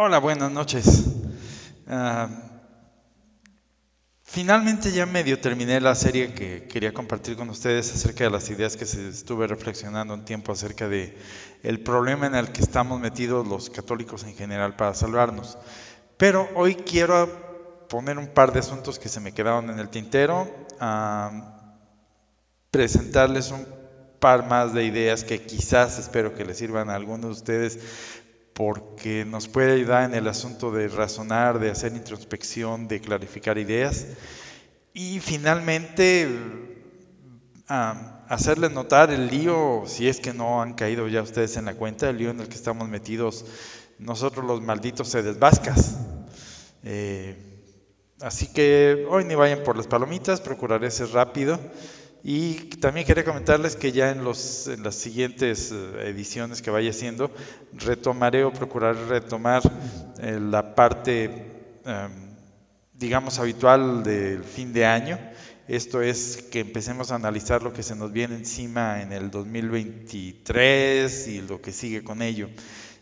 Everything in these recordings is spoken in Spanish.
Hola, buenas noches. Ah, Finalmente ya medio terminé la serie que quería compartir con ustedes acerca de las ideas que estuve reflexionando un tiempo acerca de el problema en el que estamos metidos los católicos en general para salvarnos. Pero hoy quiero poner un par de asuntos que se me quedaron en el tintero, presentarles un par más de ideas que quizás espero que les sirvan a algunos de ustedes porque nos puede ayudar en el asunto de razonar, de hacer introspección, de clarificar ideas y finalmente hacerles notar el lío, si es que no han caído ya ustedes en la cuenta, el lío en el que estamos metidos nosotros los malditos sedes vascas. Eh, Así que hoy ni vayan por las palomitas, procuraré ser rápido. Y también quería comentarles que ya en las siguientes ediciones que vaya haciendo, retomaré o procuraré retomar la parte, digamos, habitual del fin de año. Esto es que empecemos a analizar lo que se nos viene encima en el 2023 y lo que sigue con ello.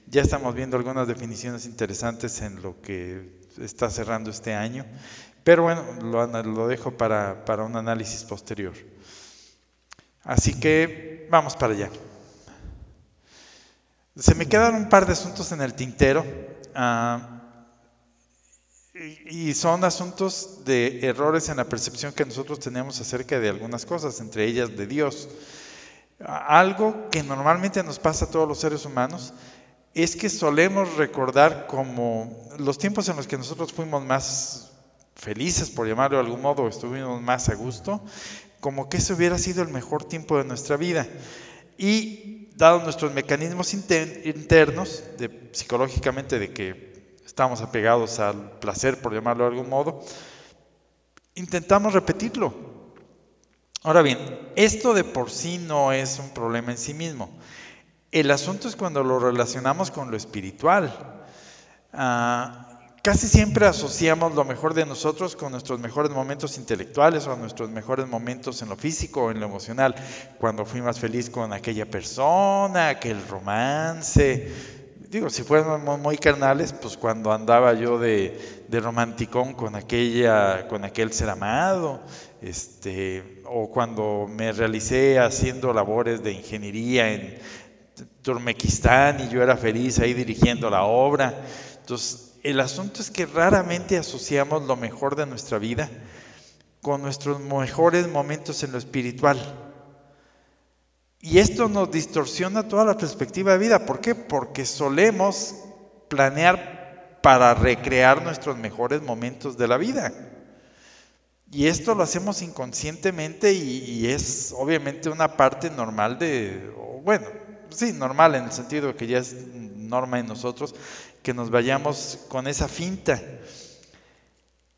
Ya estamos viendo algunas definiciones interesantes en lo que está cerrando este año, pero bueno, lo dejo para un análisis posterior. Así que vamos para allá. Se me quedan un par de asuntos en el tintero y son asuntos de errores en la percepción que nosotros tenemos acerca de algunas cosas, entre ellas de Dios. Algo que normalmente nos pasa a todos los seres humanos es que solemos recordar como los tiempos en los que nosotros fuimos más felices, por llamarlo de algún modo, estuvimos más a gusto, como que ese hubiera sido el mejor tiempo de nuestra vida. Y dados nuestros mecanismos internos, psicológicamente, de que estamos apegados al placer, por llamarlo de algún modo, intentamos repetirlo. Ahora bien, esto de por sí no es un problema en sí mismo. El asunto es cuando lo relacionamos con lo espiritual. Casi siempre asociamos lo mejor de nosotros con nuestros mejores momentos intelectuales o nuestros mejores momentos en lo físico o en lo emocional. Cuando fui más feliz con aquella persona, aquel romance. Digo, si fuéramos muy carnales, pues cuando andaba yo de romanticón con aquel ser amado, o cuando me realicé haciendo labores de ingeniería en Turmequistán y yo era feliz ahí dirigiendo la obra. Entonces, el asunto es que raramente asociamos lo mejor de nuestra vida con nuestros mejores momentos en lo espiritual. Y esto nos distorsiona toda la perspectiva de vida. ¿Por qué? Porque solemos planear para recrear nuestros mejores momentos de la vida. Y esto lo hacemos inconscientemente y es obviamente una parte normal bueno, sí, normal en el sentido de que ya es norma en nosotros que nos vayamos con esa finta.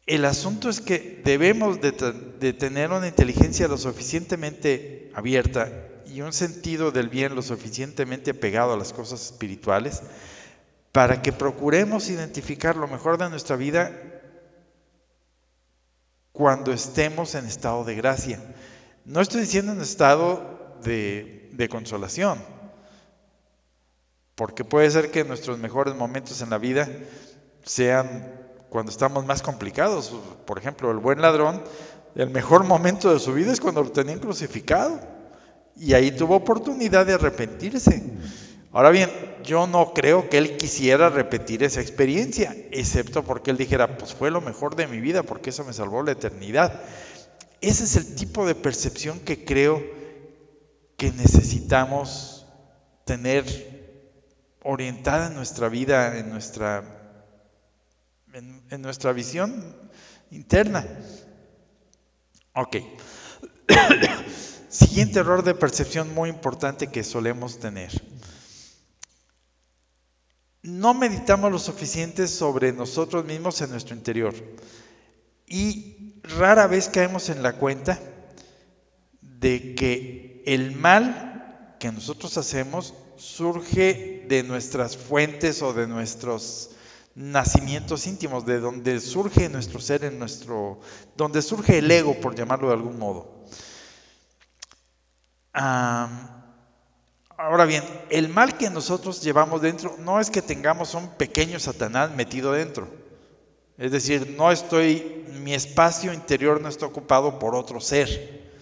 El asunto es que debemos de tener una inteligencia lo suficientemente abierta y un sentido del bien lo suficientemente pegado a las cosas espirituales para que procuremos identificar lo mejor de nuestra vida cuando estemos en estado de gracia. No estoy diciendo en estado de consolación, porque puede ser que nuestros mejores momentos en la vida sean cuando estamos más complicados. Por ejemplo, el buen ladrón, el mejor momento de su vida es cuando lo tenían crucificado y ahí tuvo oportunidad de arrepentirse. Ahora bien, yo no creo que él quisiera repetir esa experiencia, excepto porque él dijera, pues fue lo mejor de mi vida porque eso me salvó la eternidad. Ese es el tipo de percepción que creo que necesitamos tener orientada en nuestra vida, en nuestra visión interna. Ok. Siguiente error de percepción muy importante que solemos tener. No meditamos lo suficiente sobre nosotros mismos en nuestro interior. Y rara vez caemos en la cuenta de que el mal que nosotros hacemos surge de nuestras fuentes o de nuestros nacimientos íntimos, de donde surge nuestro ser, donde surge el ego, por llamarlo de algún modo. Ahora bien, el mal que nosotros llevamos dentro no es que tengamos un pequeño Satanás metido dentro. Es decir, mi espacio interior no está ocupado por otro ser.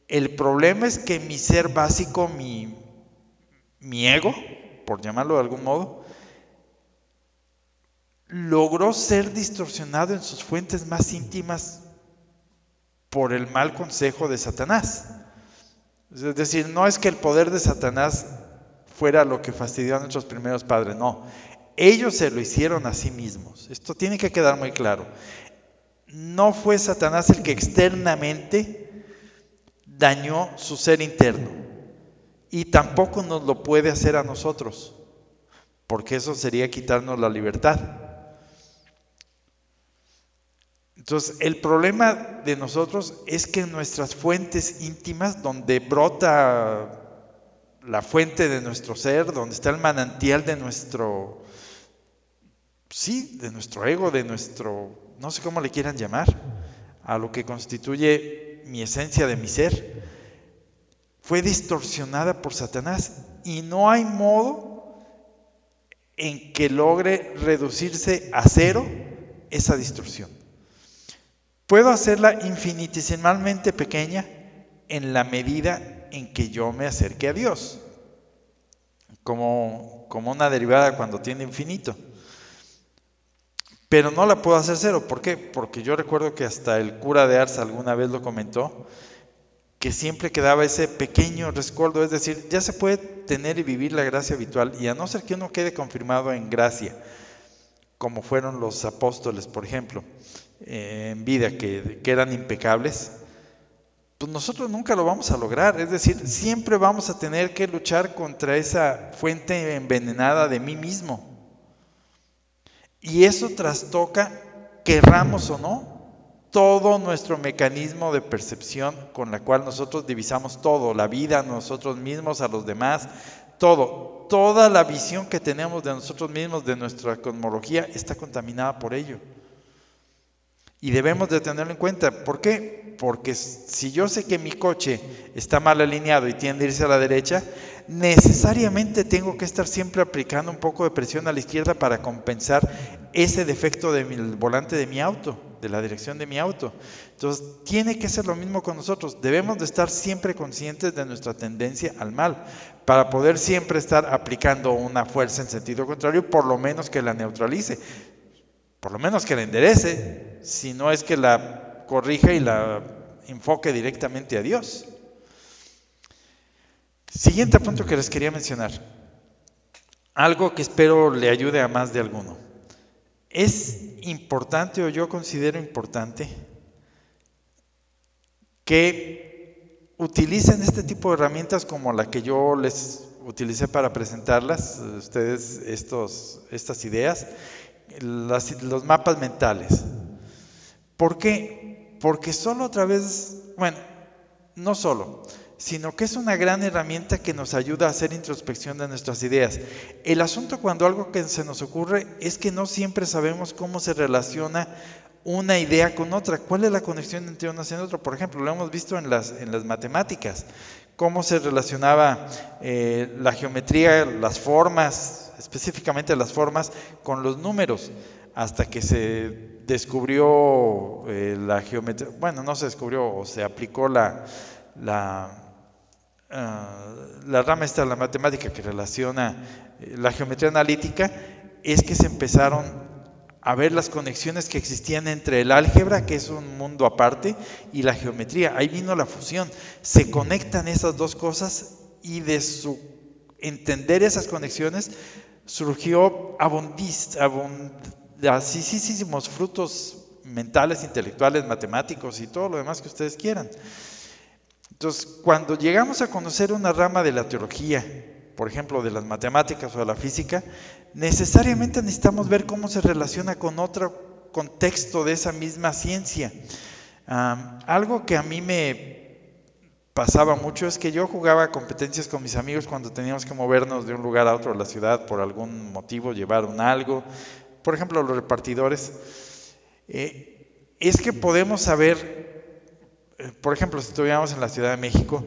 El problema es que mi ser básico, mi ego, por llamarlo de algún modo, logró ser distorsionado en sus fuentes más íntimas por el mal consejo de Satanás. Es decir, no es que el poder de Satanás fuera lo que fastidió a nuestros primeros padres, no. Ellos se lo hicieron a sí mismos. Esto tiene que quedar muy claro. No fue Satanás el que externamente dañó su ser interno. Y tampoco nos lo puede hacer a nosotros, porque eso sería quitarnos la libertad. Entonces, el problema de nosotros es que en nuestras fuentes íntimas, donde brota la fuente de nuestro ser, donde está el manantial de nuestro, sí, de nuestro ego, de nuestro, no sé cómo le quieran llamar, a lo que constituye mi esencia de mi ser, fue distorsionada por Satanás y no hay modo en que logre reducirse a cero esa distorsión. Puedo hacerla infinitesimalmente pequeña en la medida en que yo me acerque a Dios, como una derivada cuando tiene infinito. Pero no la puedo hacer cero. ¿Por qué? Porque yo recuerdo que hasta el cura de Ars alguna vez lo comentó, que siempre quedaba ese pequeño rescoldo, es decir, ya se puede tener y vivir la gracia habitual, y a no ser que uno quede confirmado en gracia, como fueron los apóstoles, por ejemplo, en vida, que eran impecables, pues nosotros nunca lo vamos a lograr. Es decir, siempre vamos a tener que luchar contra esa fuente envenenada de mí mismo. Y eso trastoca, querramos o no, todo nuestro mecanismo de percepción con la cual nosotros divisamos todo, la vida, a nosotros mismos, a los demás, todo. Toda la visión que tenemos de nosotros mismos, de nuestra cosmología, está contaminada por ello. Y debemos de tenerlo en cuenta. ¿Por qué? Porque si yo sé que mi coche está mal alineado y tiende a irse a la derecha, necesariamente tengo que estar siempre aplicando un poco de presión a la izquierda para compensar ese defecto del volante de mi auto, de la dirección de mi auto. Entonces, tiene que ser lo mismo con nosotros. Debemos de estar siempre conscientes de nuestra tendencia al mal, para poder siempre estar aplicando una fuerza en sentido contrario, por lo menos que la neutralice. Por lo menos que la enderece, si no es que la corrija y la enfoque directamente a Dios. Siguiente punto que les quería mencionar, algo que espero le ayude a más de alguno. Es importante, o yo considero importante, que utilicen este tipo de herramientas como la que yo les utilicé para presentarlas, ustedes estas ideas, los mapas mentales. ¿Por qué? Porque solo otra vez, bueno, no solo, sino que es una gran herramienta que nos ayuda a hacer introspección de nuestras ideas. El asunto cuando algo que se nos ocurre es que no siempre sabemos cómo se relaciona una idea con otra. ¿Cuál es la conexión entre una y otra? Por ejemplo, lo hemos visto en las matemáticas, cómo se relacionaba la geometría, las formas, específicamente las formas, con los números, hasta que se descubrió la geometría, bueno, no se descubrió, o se aplicó la rama esta de la matemática que relaciona la geometría analítica, es que se empezaron a ver las conexiones que existían entre el álgebra, que es un mundo aparte, y la geometría. Ahí vino la fusión. Se conectan esas dos cosas y de su entender esas conexiones surgió abundantísimos frutos mentales, intelectuales, matemáticos y todo lo demás que ustedes quieran. Entonces, cuando llegamos a conocer una rama de la teología, por ejemplo, de las matemáticas o de la física, necesariamente necesitamos ver cómo se relaciona con otro contexto de esa misma ciencia. Algo que a mí me pasaba mucho es que yo jugaba competencias con mis amigos cuando teníamos que movernos de un lugar a otro de la ciudad por algún motivo, llevar algo. Por ejemplo, los repartidores. Es que podemos saber, por ejemplo, si estuviéramos en la Ciudad de México,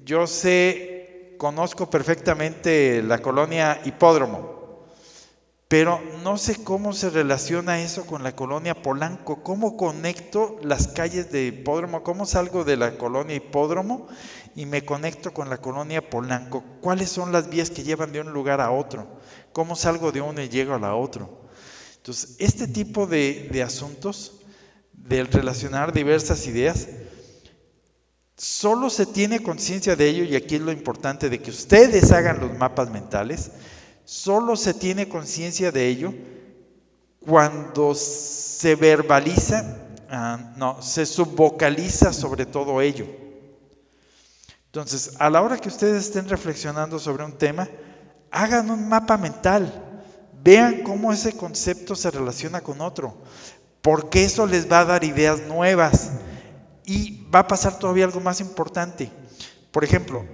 yo sé conozco perfectamente la colonia Hipódromo, pero no sé cómo se relaciona eso con la colonia Polanco. ¿Cómo conecto las calles de Hipódromo? ¿Cómo salgo de la colonia Hipódromo y me conecto con la colonia Polanco? ¿Cuáles son las vías que llevan de un lugar a otro? ¿Cómo salgo de uno y llego a la otro? Entonces, este tipo de asuntos, del relacionar diversas ideas, solo se tiene conciencia de ello, y aquí es lo importante de que ustedes hagan los mapas mentales, solo se tiene conciencia de ello cuando se verbaliza, se subvocaliza sobre todo ello. Entonces, a la hora que ustedes estén reflexionando sobre un tema, hagan un mapa mental, vean cómo ese concepto se relaciona con otro, porque eso les va a dar ideas nuevas. Y va a pasar todavía algo más importante. Por ejemplo,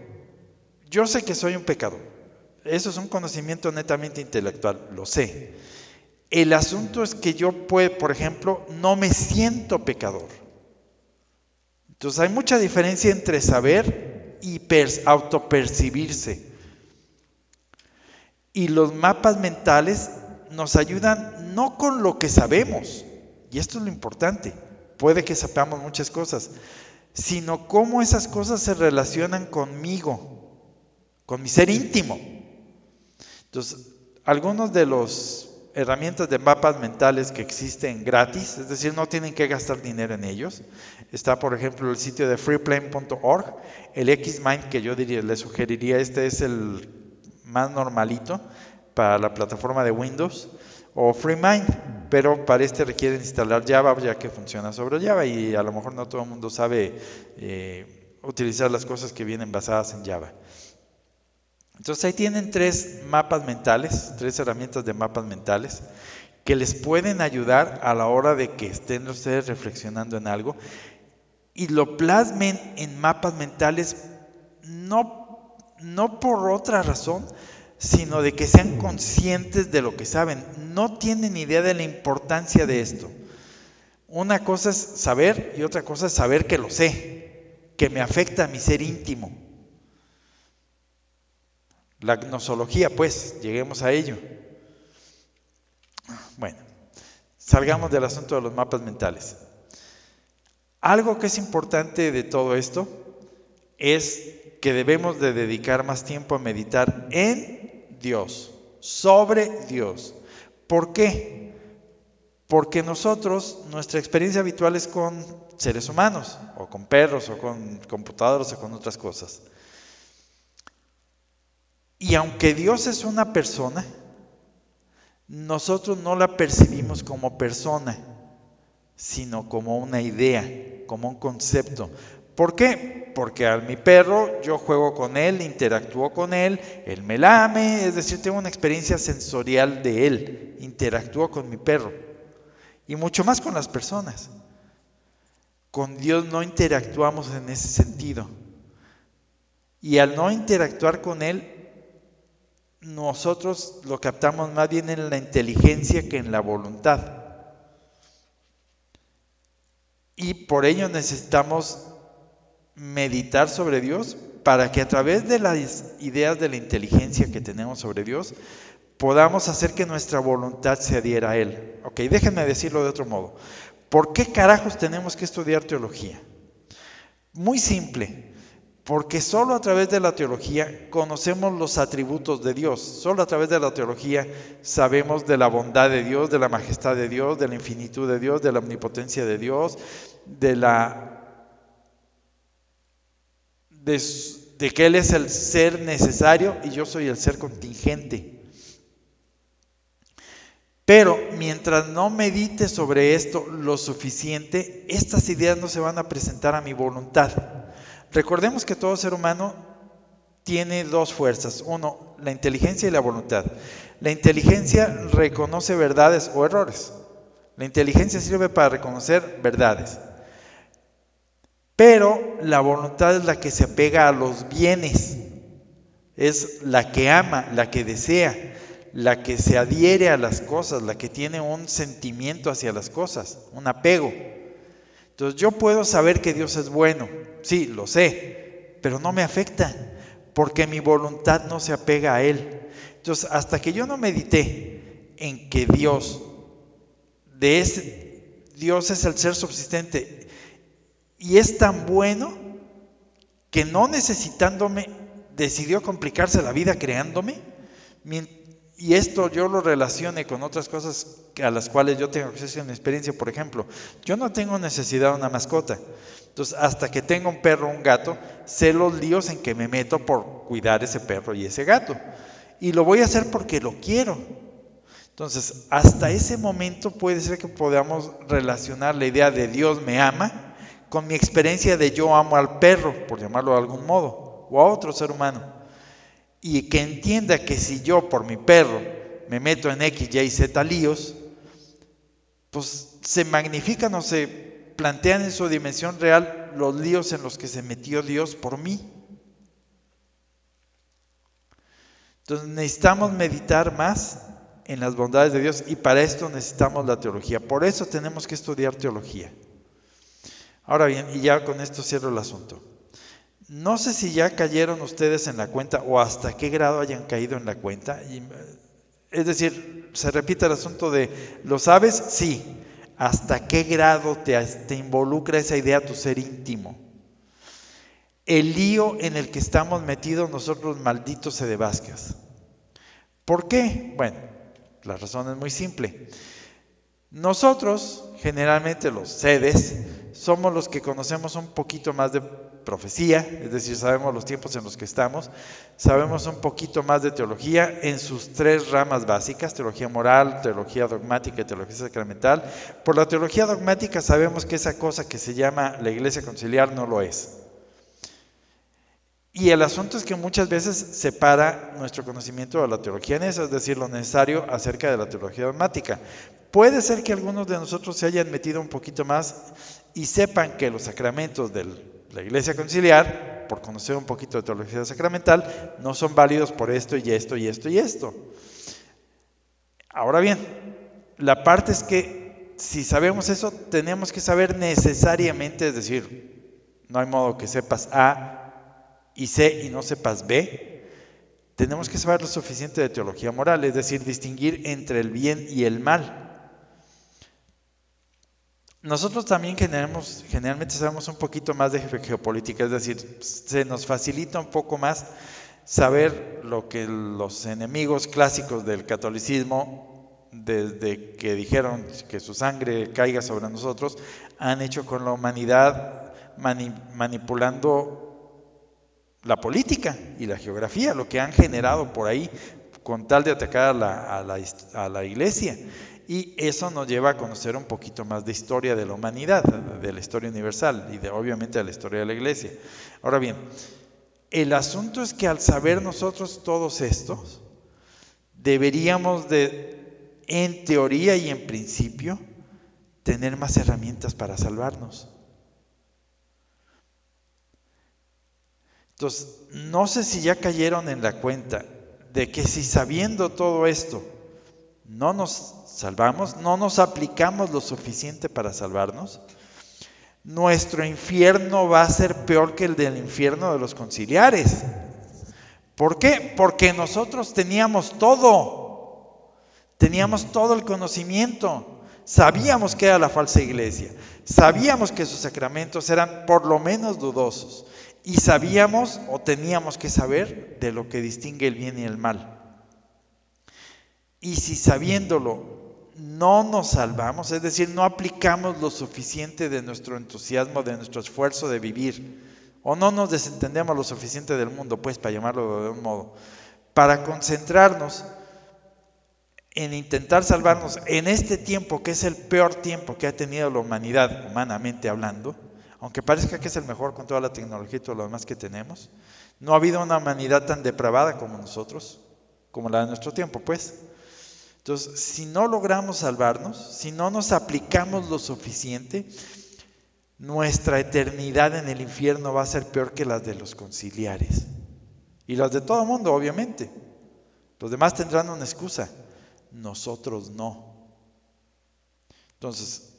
yo sé que soy un pecador. Eso es un conocimiento netamente intelectual, lo sé. El asunto es que yo, por ejemplo, no me siento pecador. Entonces hay mucha diferencia entre saber y autopercibirse. Y los mapas mentales nos ayudan no con lo que sabemos, y esto es lo importante. Puede que sepamos muchas cosas, sino cómo esas cosas se relacionan conmigo, con mi ser íntimo. Entonces, algunos de las herramientas de mapas mentales que existen gratis, es decir, no tienen que gastar dinero en ellos. Está, por ejemplo, el sitio de freeplane.org, el Xmind, que yo les sugeriría, este es el más normalito para la plataforma de Windows, o FreeMind, pero para este requieren instalar Java, ya que funciona sobre Java, y a lo mejor no todo el mundo sabe utilizar las cosas que vienen basadas en Java. Entonces ahí tienen 3 mapas mentales, 3 herramientas de mapas mentales que les pueden ayudar a la hora de que estén ustedes reflexionando en algo y lo plasmen en mapas mentales, no por otra razón, sino de que sean conscientes de lo que saben. No tienen idea de la importancia de esto. Una cosa es saber y otra cosa es saber que lo sé, que me afecta a mi ser íntimo. La gnosología, pues, lleguemos a ello. Bueno, salgamos del asunto de los mapas mentales. Algo que es importante de todo esto es que debemos de dedicar más tiempo a meditar en Dios, sobre Dios. ¿Por qué? Porque nosotros, nuestra experiencia habitual es con seres humanos, o con perros, o con computadoras, o con otras cosas. Y aunque Dios es una persona, nosotros no la percibimos como persona, sino como una idea, como un concepto. ¿Por qué? Porque a mi perro yo juego con él, interactúo con él, él me lame, es decir, tengo una experiencia sensorial de él, interactúo con mi perro. Y mucho más con las personas. Con Dios no interactuamos en ese sentido. Y al no interactuar con Él, nosotros lo captamos más bien en la inteligencia que en la voluntad. Y por ello necesitamos meditar sobre Dios para que a través de las ideas de la inteligencia que tenemos sobre Dios, podamos hacer que nuestra voluntad se adhiera a Él. Ok, déjenme decirlo de otro modo. ¿Por qué carajos tenemos que estudiar teología? Muy simple, porque solo a través de la teología conocemos los atributos de Dios. Solo a través de la teología sabemos de la bondad de Dios, de la majestad de Dios, de la infinitud de Dios, de la omnipotencia de Dios, de que Él es el ser necesario y yo soy el ser contingente. Pero mientras no medite sobre esto lo suficiente, estas ideas no se van a presentar a mi voluntad. Recordemos que todo ser humano tiene 2 fuerzas. Uno, la inteligencia y la voluntad. La inteligencia reconoce verdades o errores. La inteligencia sirve para reconocer verdades. Pero la voluntad es la que se apega a los bienes. Es la que ama, la que desea, la que se adhiere a las cosas, la que tiene un sentimiento hacia las cosas, un apego. Entonces yo puedo saber que Dios es bueno, sí, lo sé, pero no me afecta, porque mi voluntad no se apega a Él. Entonces, hasta que yo no medité en que Dios es el ser subsistente y es tan bueno que no necesitándome decidió complicarse la vida creándome, y esto yo lo relacione con otras cosas a las cuales yo tengo acceso en mi experiencia. Por ejemplo, yo no tengo necesidad de una mascota. Entonces, hasta que tenga un perro o un gato, sé los líos en que me meto por cuidar ese perro y ese gato. Y lo voy a hacer porque lo quiero. Entonces, hasta ese momento puede ser que podamos relacionar la idea de Dios me ama con mi experiencia de yo amo al perro, por llamarlo de algún modo, o a otro ser humano. Y que entienda que si yo por mi perro me meto en X, Y, Z líos, pues se magnifican o se plantean en su dimensión real los líos en los que se metió Dios por mí. Entonces necesitamos meditar más en las bondades de Dios y para esto necesitamos la teología. Por eso tenemos que estudiar teología. Ahora bien, y ya con esto cierro el asunto. No sé si ya cayeron ustedes en la cuenta o hasta qué grado hayan caído en la cuenta. Es decir, se repite el asunto de, ¿lo sabes? Sí. ¿Hasta qué grado te involucra esa idea tu ser íntimo? El lío en el que estamos metidos nosotros malditos sedevascas. ¿Por qué? Bueno, la razón es muy simple. Nosotros, generalmente los sedes, somos los que conocemos un poquito más de profecía, es decir, sabemos los tiempos en los que estamos, sabemos un poquito más de teología en sus tres ramas básicas, teología moral, teología dogmática y teología sacramental. Por la teología dogmática sabemos que esa cosa que se llama la iglesia conciliar no lo es. Y el asunto es que muchas veces separa nuestro conocimiento de la teología en eso, es decir, lo necesario acerca de la teología dogmática. Puede ser que algunos de nosotros se hayan metido un poquito más y sepan que los sacramentos de la iglesia conciliar, por conocer un poquito de teología sacramental, no son válidos por esto y esto y esto y esto. Ahora bien, la parte es que si sabemos eso, tenemos que saber necesariamente, es decir, no hay modo que sepas A y C y no sepas B. Tenemos que saber lo suficiente de teología moral, es decir, distinguir entre el bien y el mal. Nosotros también generalmente sabemos un poquito más de geopolítica, es decir, se nos facilita un poco más saber lo que los enemigos clásicos del catolicismo, desde que dijeron que su sangre caiga sobre nosotros, han hecho con la humanidad manipulando la política y la geografía, lo que han generado por ahí con tal de atacar a la iglesia. Y eso nos lleva a conocer un poquito más de historia de la humanidad, de la historia universal y obviamente de la historia de la iglesia. Ahora bien, el asunto es que al saber nosotros todos estos, deberíamos de, en teoría y en principio, tener más herramientas para salvarnos. Entonces, no sé si ya cayeron en la cuenta de que si sabiendo todo esto no nos salvamos, no nos aplicamos lo suficiente para salvarnos, nuestro infierno va a ser peor que el del infierno de los conciliares. ¿Por qué? Porque nosotros teníamos todo el conocimiento, sabíamos que era la falsa iglesia, sabíamos que sus sacramentos eran por lo menos dudosos, y sabíamos o teníamos que saber de lo que distingue el bien y el mal. Y si sabiéndolo no nos salvamos, es decir, no aplicamos lo suficiente de nuestro entusiasmo, de nuestro esfuerzo de vivir, o no nos desentendemos lo suficiente del mundo, pues para llamarlo de un modo, para concentrarnos en intentar salvarnos en este tiempo que es el peor tiempo que ha tenido la humanidad, humanamente hablando, aunque parezca que es el mejor con toda la tecnología y todo lo demás que tenemos, no ha habido una humanidad tan depravada como nosotros, como la de nuestro tiempo, pues. Entonces, si no logramos salvarnos, si no nos aplicamos lo suficiente, nuestra eternidad en el infierno va a ser peor que las de los conciliares. Y las de todo el mundo, obviamente. Los demás tendrán una excusa, nosotros no. Entonces,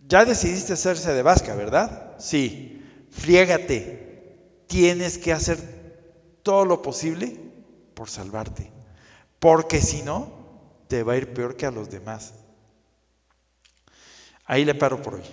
ya decidiste hacerse de vasca, ¿verdad? Sí, friégate, tienes que hacer todo lo posible por salvarte. Porque si no, te va a ir peor que a los demás. Ahí le paro por hoy.